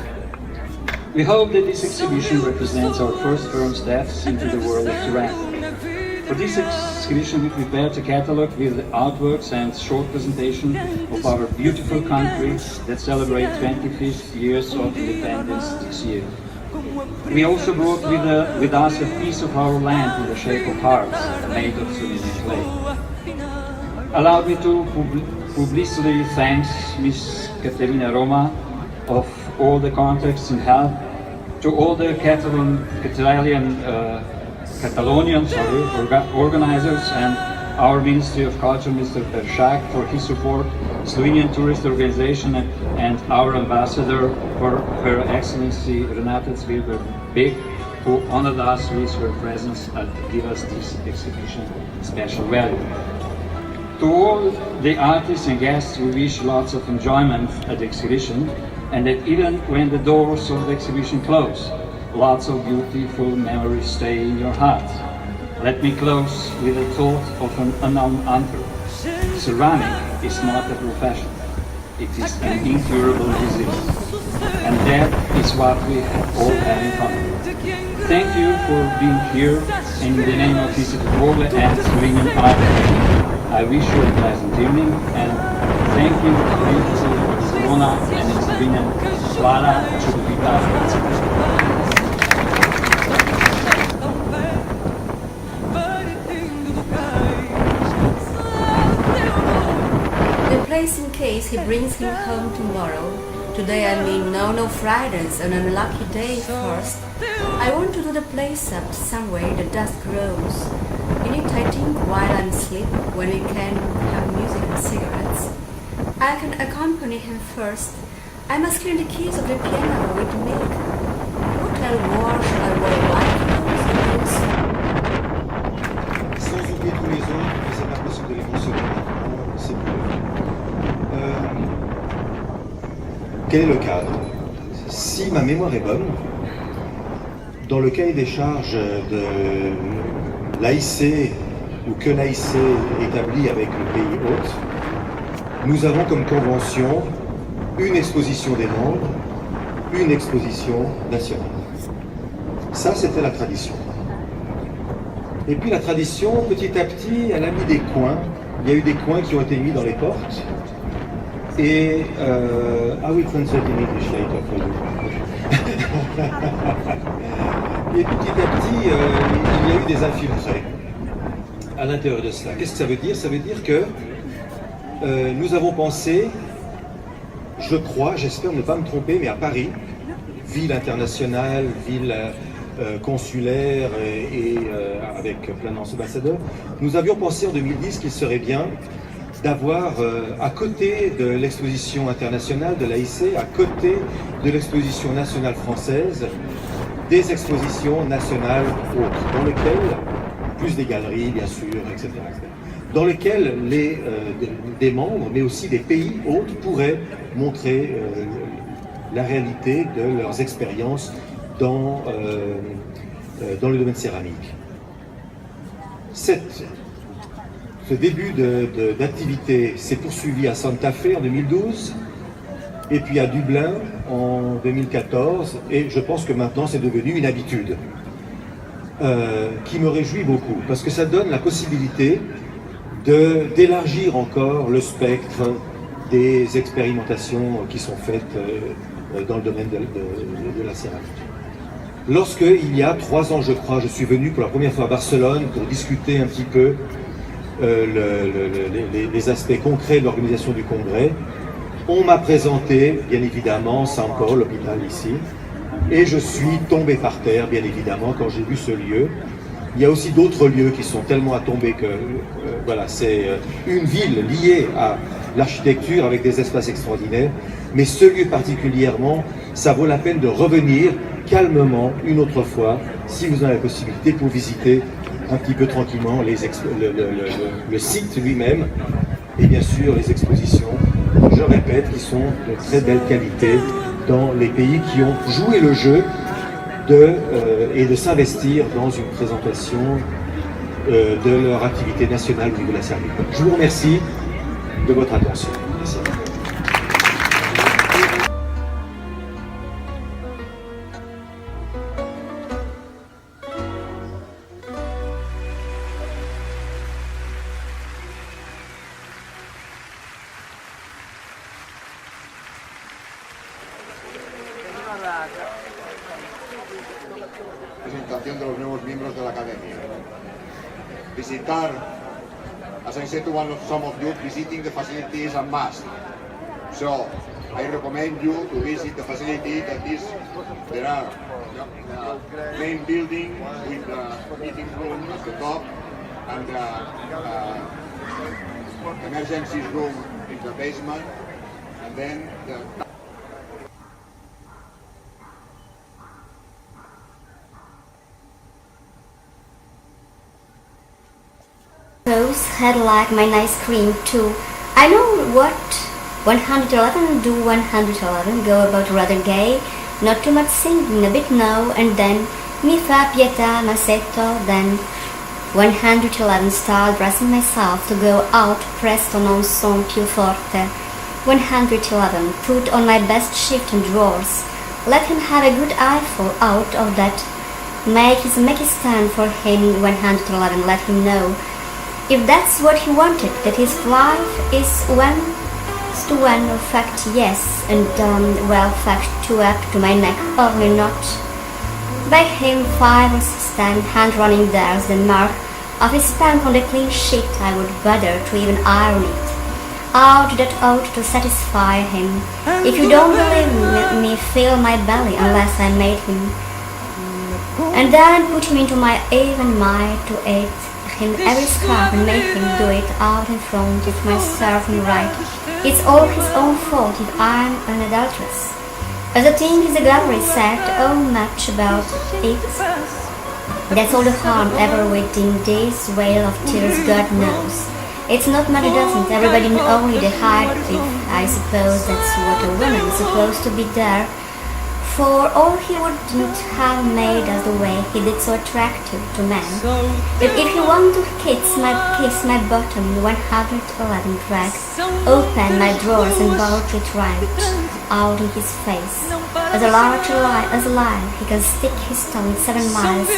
We hope that this exhibition represents our first firm steps into the world of ceramic. For this exhibition we prepared a catalogue with artworks and short presentation of our beautiful country that celebrates 25th years of independence this year. We also brought with us a piece of our land in the shape of hearts made of Slovenian clay. Allow me to publicly thank Ms. Katerina Roma of all the contacts and help, to all the Catalonian organizers, and our Ministry of Culture, Mr. Peršak, for his support, Slovenian Tourist Organization, and our ambassador, for Her Excellency Renata Zwiebel-Beck, who honored us with her presence and give us this exhibition special value. To all the artists and guests, we wish lots of enjoyment at the exhibition, and that even when the doors of the exhibition close, lots of beautiful memories stay in your heart. Let me close with a thought of an unknown author. Ceramic is not a profession, it is an incurable disease. And that is what we all have in common. Thank you for being here, and in the name of Institute Vogler and Slovenian Art, I wish you a pleasant evening, and thank you to Emona and in Slovenian, Hvala, čudovita. In case he brings him home tomorrow. Today I mean no Fridays, an unlucky day first. I want to do the place up somewhere the dust grows. In it I think while I'm asleep, when we can have music and cigarettes. I can accompany him first. I must clean the keys of the piano with milk. What I'll wear, shall I wear white clothes? Sans oublier tous les autres, mais c'est pas possible de les mentionner maintenant, c'est plus. Quel est le cadre? Si ma mémoire est bonne, dans le cahier des charges de l'I.C.A ou que l'I.C.A établit avec le pays hôte, nous avons comme convention une exposition des membres, une exposition nationale. Ça, c'était la tradition. Et puis la tradition, petit à petit, elle a mis des coins. Il y a eu des coins qui ont été mis dans les portes. Et I will translate in English later for you. Et petit à petit, il y a eu des infiltrés à l'intérieur de cela. Qu'est-ce que ça veut dire? Ça veut dire que nous avons pensé, je crois, j'espère ne pas me tromper, mais à Paris, ville internationale, ville consulaire et avec plein d'ambassadeurs, nous avions pensé en 2010 qu'il serait bien d'avoir à côté de l'exposition internationale de l'I.C.A, à côté de l'exposition nationale française, des expositions nationales autres, dans lesquelles, plus des galeries bien sûr, etc., dans lesquelles des membres, mais aussi des pays autres pourraient montrer la réalité de leurs expériences dans le domaine céramique. Ce début d'activité s'est poursuivi à Santa Fe en 2012, et puis à Dublin en 2014, et je pense que maintenant c'est devenu une habitude qui me réjouit beaucoup, parce que ça donne la possibilité d'élargir encore le spectre des expérimentations qui sont faites dans le domaine de la céramique. Lorsque, il y a 3 ans je crois, je suis venu pour la première fois à Barcelone pour discuter un petit peu les aspects concrets de l'organisation du congrès, on m'a présenté, bien évidemment, Saint Paul, l'hôpital ici, et je suis tombé par terre, bien évidemment, quand j'ai vu ce lieu. Il y a aussi d'autres lieux qui sont tellement à tomber que, voilà, c'est une ville liée à l'architecture avec des espaces extraordinaires, mais ce lieu particulièrement, ça vaut la peine de revenir calmement une autre fois, si vous en avez la possibilité, pour visiter un petit peu tranquillement le site lui-même, et bien sûr les expositions, je répète, qui sont de très belle qualité dans les pays qui ont joué le jeu et de s'investir dans une présentation de leur activité nationale au niveau de la céramique. Je vous remercie de votre attention. Merci. Presentación de los nuevos miembros de la Academia. Visitar as I said to some of you, visiting the facility is a must. So I recommend you to visit the facility that is, there are the main building with the meeting room at the top and the emergency room in the basement, and then the had like my nice cream too. I know what 111 do 111, go about rather gay, not too much singing, a bit now and then, mi fa pietà ma setto then. 111 style dressing myself to go out presto non son più forte. 111 put on my best shift and drawers. Let him have a good eyeful out of that. Make it stand for him. 111 let him know. If that's what he wanted, that his life is 1:1, fact yes, and well, fact 2 up to my neck, only not. By him 5 or 6 10 hand running there's the mark of his spank on the clean sheet. I would bother to even iron it out that ought to satisfy him. If you don't believe me, fill my belly unless I made him, and then put him into my even mind to eat him every scarf and make him do it out in front of myself and right. It's all his own fault if I'm an adulteress. As a thing is a gallery said, oh much about it. That's all the harm ever within this whale of tears, God knows. It's not money doesn't, everybody only the hide if I suppose that's what a woman is supposed to be there. For all he wouldn't have made us the way he did so attractive to men. But if you want to kiss my bottom, 111 drag open my drawers and bolt it right out in his face. As alive, he can stick his tongue 7 miles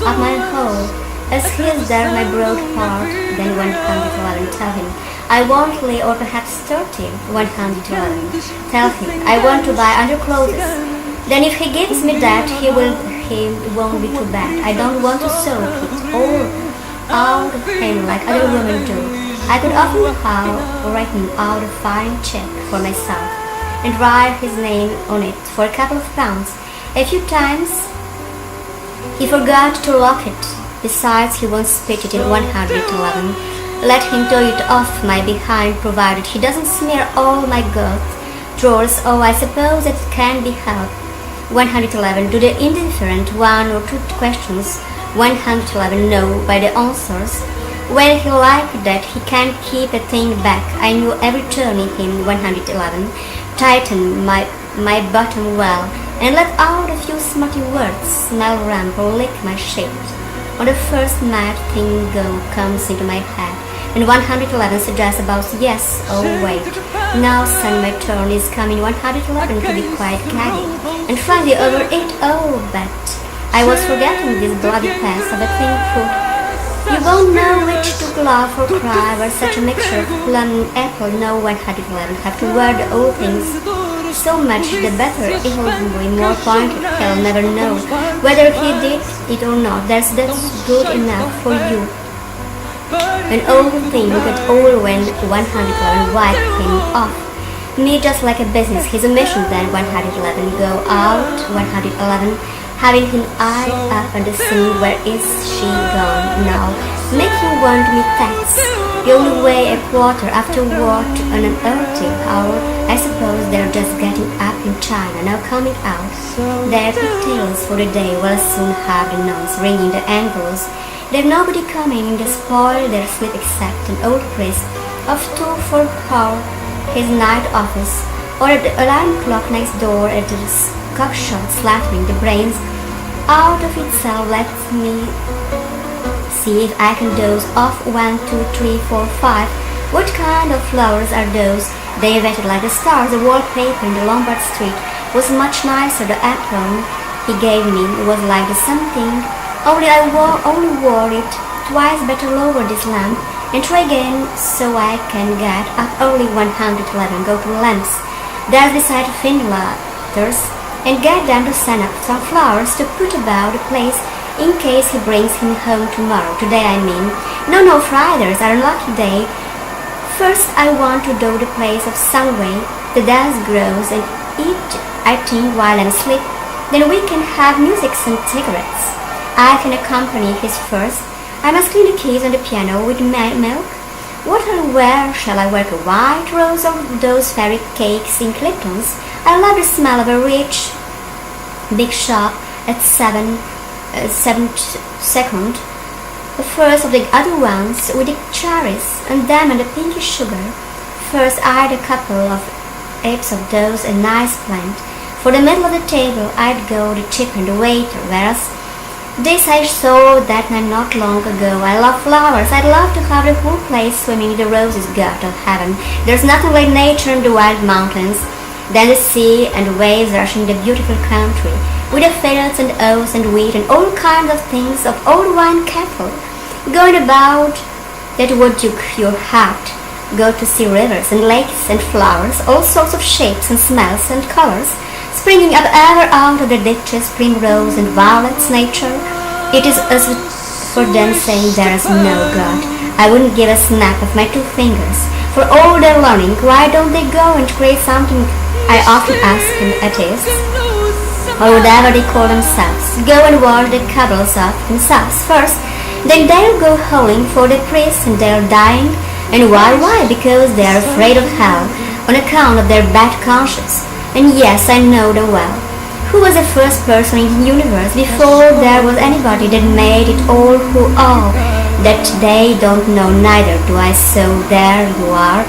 up my hole. As he is there my broad part, then 111 tell him I won't lay, or perhaps 30, 111. Tell him I want to buy underclothes. Then if he gives me that, he won't be too bad. I don't want to soak it all out of him like other women do. I could often write him out a fine check for myself and write his name on it for a couple of pounds. A few times he forgot to lock it. Besides, he won't spit it in 111. Let him do it off my behind, provided he doesn't smear all my girth drawers. Oh, I suppose it can be helped. 111 do the indifferent 1 or 2 questions. 111 know by the answers. Well, he like that he can't keep a thing back. I knew every turn in him. 111 tighten my my bottom well, and let out a few smutty words, smell ramp or lick my shit. When the first mad thing comes into my head, and 111 suggests about yes, oh wait, now son, my turn is coming 111 to be quite gaggy, and finally over it, oh, but I was forgetting this bloody past of a thing food. You won't know which to laugh or cry, where such a mixture of plum and apple, no 111 have to wear the old things so much the better, he'll be more pointed, he'll never know whether he did it or not, that's good enough for you. An old thing that all when 111 wipe him off. Me just like a business, his mission then 111 go out, 111 having him eyed up and sing where is she gone now, make him want me thanks. The only way a quarter after what on an earthy hour, I suppose they're just getting up in China, now coming out. Their pigtails for the day will soon have the nuns ringing the angles. There's nobody coming to spoil their sleep except an old priest of 2 for power, his night office, or at the alarm clock next door at the cockshot slapping the brains out of itself. Let me see if I can doze off 1, 2, 3, 4, 5. What kind of flowers are those? They wetted like the stars. The wallpaper in the Lombard Street was much nicer. The apron he gave me was like the something. Only I only wore it twice. Better lower this lamp and try again so I can get up only 111. Go to lamps. There's the sight of ventilators and get them to send up some flowers to put about the place in case he brings him home tomorrow. Today I mean. No, Fridays are a lucky day. First I want to do the place of some way. The dance grows and eat, I think, while I'm asleep. Then we can have music and cigarettes. I can accompany his first. I must clean the keys on the piano with milk. What and where shall I work? A white rose or those fairy cakes in Cliptons? I love the smell of a rich big shop at 7th second. The first of the other ones with the cherries and them and the pinky sugar. First I'd a couple of apes of those, a nice plant. For the middle of the table I'd go the chip and the waiter, whereas this I saw that night not long ago. I love flowers. I'd love to have the whole place swimming in the roses god of heaven. There's nothing like nature and the wild mountains. Then the sea and the waves rushing the beautiful country, with the fields and oats and wheat and all kinds of things of old wine cattle, going about that would duke your heart. Go to see rivers and lakes and flowers, all sorts of shapes and smells and colors, springing up ever out of the ditches, primrose and violets, nature. It is as for them saying there is no God. I wouldn't give a snap of my 2 fingers. For all their learning, why don't they go and create something? I often ask him atheists, or whatever they call themselves, go and wash the cobbles off themselves first, then they'll go howling for the priests and they're dying. And why? Because they're afraid of hell, on account of their bad conscience. And yes, I know them well. Who was the first person in the universe before there was anybody that made it all? Who all? That they don't know, neither do I, so there you are.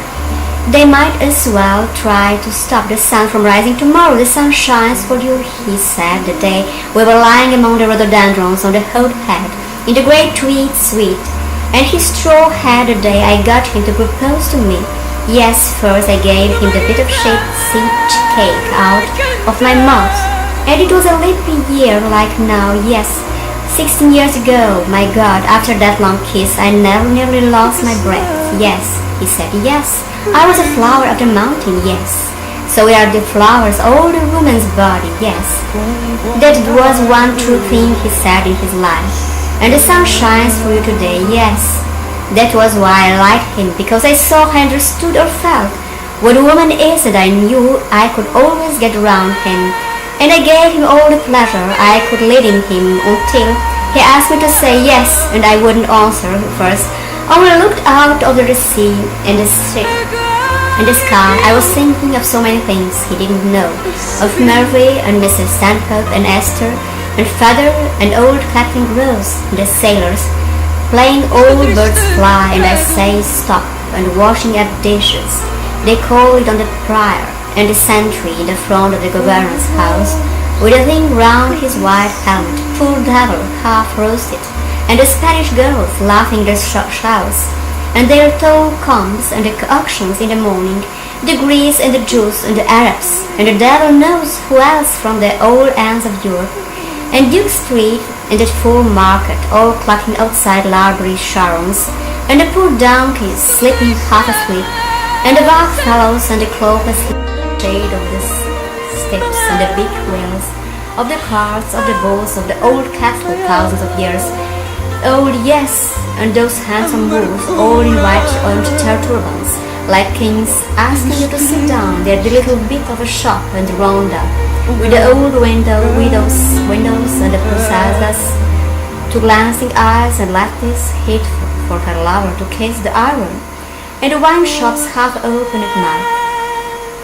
They might as well try to stop the sun from rising tomorrow. The sun shines for you, he said the day we were lying among the rhododendrons on the hot head in the great tweed suite. And his straw hat the day I got him to propose to me. Yes, first I gave him the bit of shaped seed cake out of my mouth. And it was a leapy year like now, yes, 16 years ago. My God, after that long kiss I nearly lost my breath. Yes, he said, yes. I was a flower of the mountain, yes. So we are the flowers, all the woman's body, yes. That was one true thing he said in his life. And the sun shines for you today, yes. That was why I liked him, because I saw, understood or felt what a woman is, and I knew I could always get around him. And I gave him all the pleasure I could leading him until he asked me to say yes, and I wouldn't answer first. Only looked out over the sea and the sea and the sky. I was thinking of so many things he didn't know, of Murphy and Mrs. Stanhope and Esther and Father and old Captain Rose and the sailors, playing old birds fly, and I say stop and washing up dishes. They call it on the prior. and the sentry in the front of the governor's house, with a thing round his white helmet, poor devil, half roasted, and the Spanish girls laughing their shouts, and their tall combs, and the auctions in the morning, the Greeks and the Jews and the Arabs, and the devil knows who else from the all ends of Europe, and Duke Street and the full market, all clucking outside library charons, and the poor donkeys sleeping half asleep, and the vague fellows and the cloakless shade of the steps and the big wheels of the carts of the bulls of the old castle thousands of years old, yes, and those handsome wolves all in white armed turbans, like kings, asking you to sit down their little bit of a shop and ronda, with the old windows and the posadas, to glancing eyes and lefties hateful for her lover to kiss the iron, and the wine shops half open at night,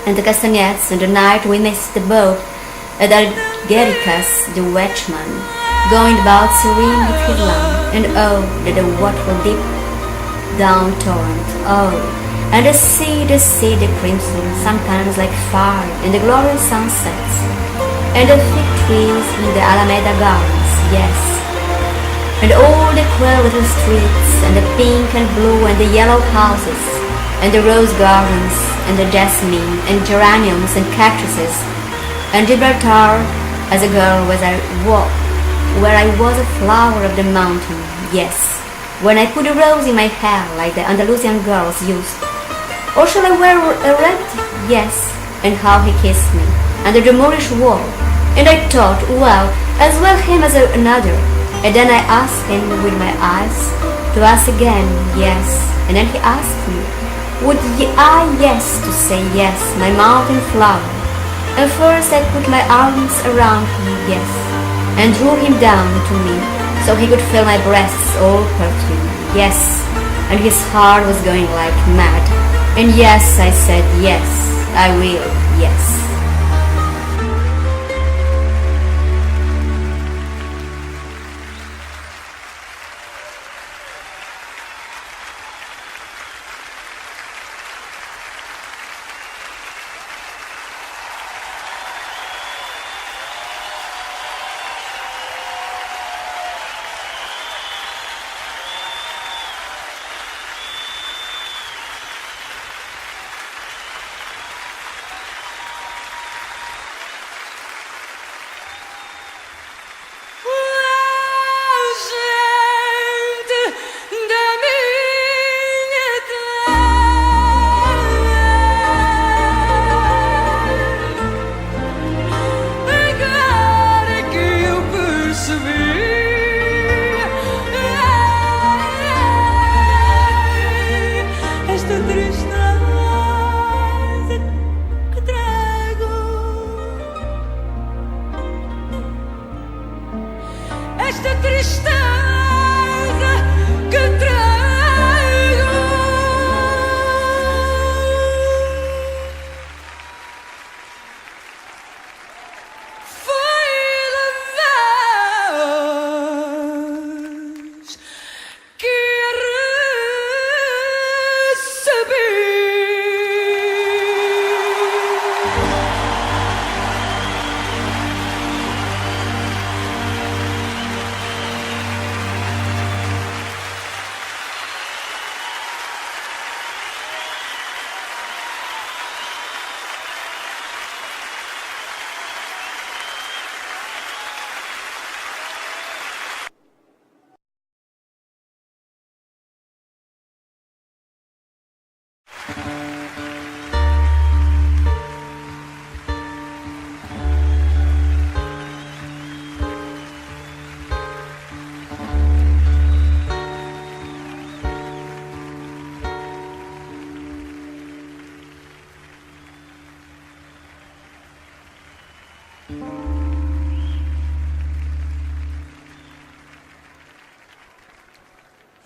and the castanets and the night we missed the boat at Gorica's the watchman, going about serene with his lamp, and oh, that the water deep down torrent, oh, and the sea, the crimson, sometimes like fire, and the glorious sunsets, and the fig trees in the Alameda gardens, yes, and all the queer little streets, and the pink and blue and the yellow houses, and the rose gardens, and the jasmine, and geraniums and cactuses, and Gibraltar, as a girl where I was a flower of the mountain, yes, when I put a rose in my hair like the Andalusian girls used. Or shall I wear a red? Yes, and how he kissed me, under the Moorish wall, and I thought, well, as well him as another, and then I asked him with my eyes, to ask again, yes, and then he asked me, would I yes to say yes, my mountain flower, and first I put my arms around him, yes, and drew him down to me, so he could feel my breasts all perfumed, yes, and his heart was going like mad, and yes, I said, yes, I will, yes.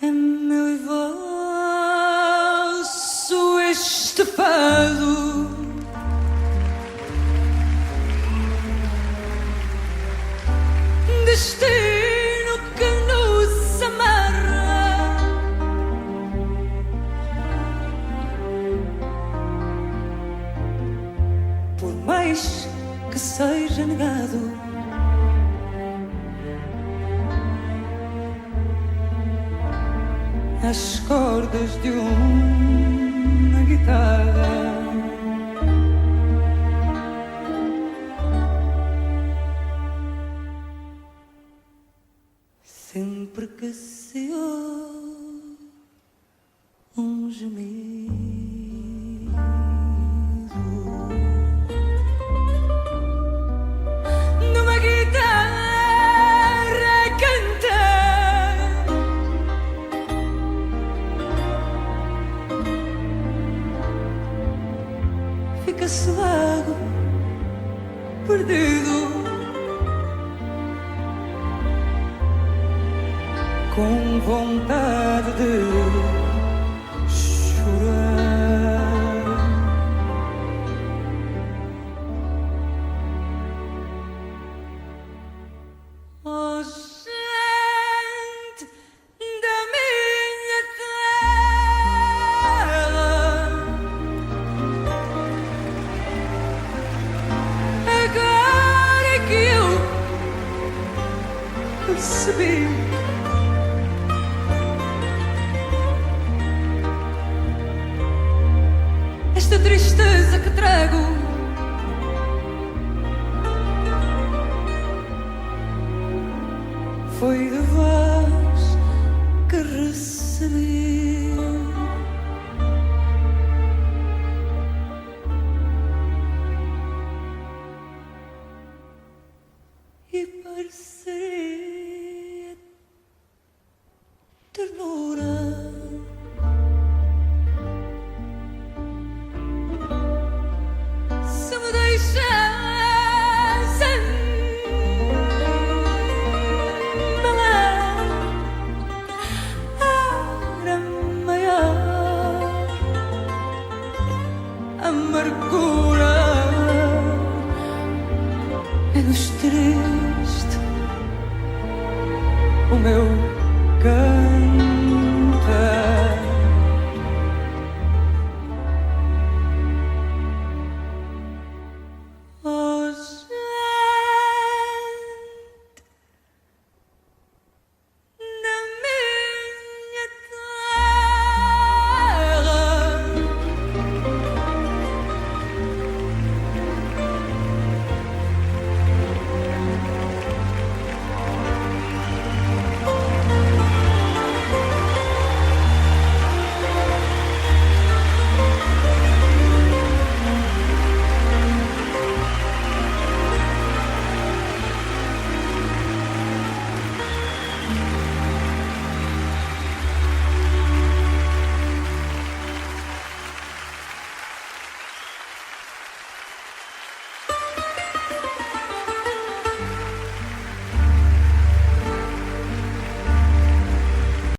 É meu e vosso este fado, destino que nos amarra, mais que seja negado. As cordas de uma guitarra. Sempre que se ouve um gemido numa guitarra cantar, fica-se vago, perdido, com vontade de chorar. Oh, gente da minha terra, agora é que eu percebi esta tristeza que trago. Foi de vós que recebi. E pareceria ternura. Se me deixar